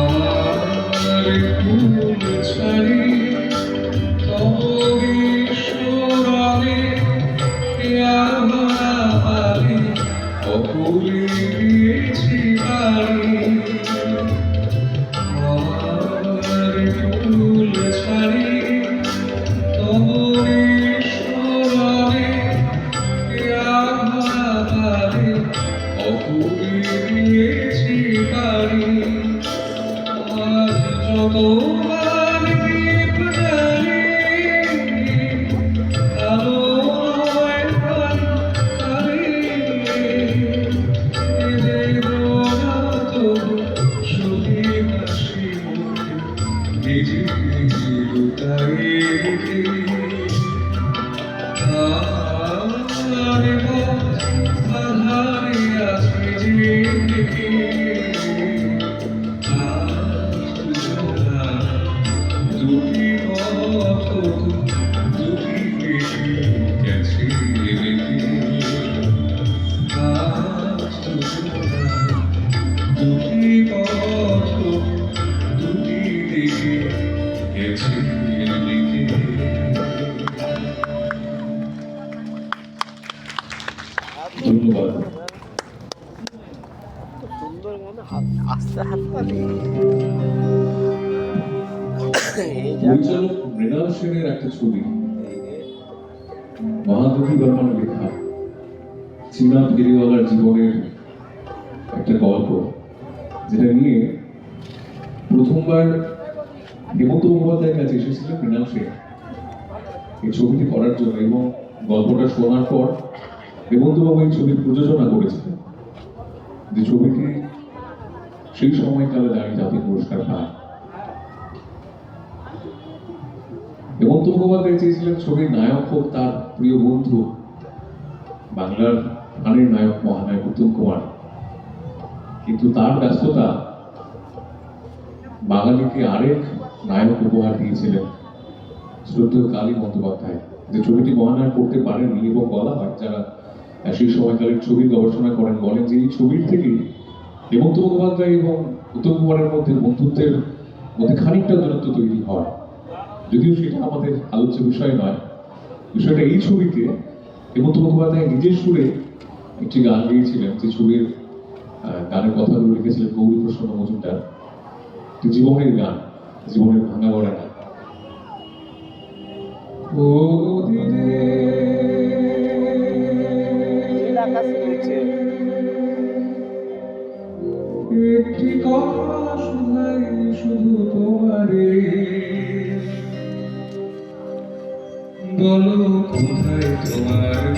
আমার ফুল ছাড়ি তবি সুরানে আমি অকুলে দিয়েছি বাড়ি। আমার ফুল ছাড়ি তবি সুরানে আমি অকুলে দিয়েছি বাড়ি। যত দ্বীপ জ্বালি আলো নয় প্রাণ তারে দেব না তবু শুধু হাসি মুখে নিজেকে লুকায়ে রেখে। আর আধারে আছে যে দুটি পথ দুটি পেশি গেছে রেখে। দুটি পথ দুটি দিকে গেছে রেখে। ধন্যবাদ। সুন্দর মনে আস্তে হাততালি। পরিচালক মৃণাল সেনের একটা ছবি, মহাদেবী বর্মার লেখা, চীনা ফেরিওয়ালার জীবনের একটা গল্প, যেটা নিয়ে প্রথমবার হেমন্ত মুখোপাধ্যায়ের কাছে এসেছিলেন মৃণাল সেন এই ছবিটি করার জন্য। এবং গল্পটা শোনার পর হেমন্তবাবু এই ছবির প্রযোজনা করেছিলেন, যে ছবিটি সেই সময়কালে দাঁড়িয়ে জাতীয় পুরস্কার পায়। হেমন্ত মুখোপাধ্যায় চেয়েছিলেন ছবির নায়ক হোক তার প্রিয় বন্ধু বাংলার গানের নায়ক মহানায়ক উত্তম কুমার, কিন্তু তার ব্যস্ততা বাঙালিকে আরেক নায়ক উপহার দিয়েছিলেন শ্রদ্ধেয় কালী বন্দ্যোপাধ্যায়, যে ছবিটি মহানায়ক করতে পারেননি। এবং বলা হয় যারা সেই সময়কালের ছবি গবেষণা করেন বলেন যে এই ছবির থেকে হেমন্ত মুখোপাধ্যায় এবং উত্তম কুমারের মধ্যে বন্ধুত্বের মধ্যে খানিকটা দূরত্ব তৈরি হয়। যদিও সেটা আমাদের আলোচ্য বিষয় নয়, বিষয়টা এই ছবিতে হেমন্ত মুখোপাধ্যায় নিজের সুরে একটি গান গেয়েছিলেন, যে ছবির গানের কথাগুলো লিখেছিলেন গৌরী প্রসন্ন মজুমদার। জীবনের গান, জীবনের ভাঙা গড়া গান। ও দিনে একটি কথা শোনাই শুধু তোমারে, বলো কোথায় তোমার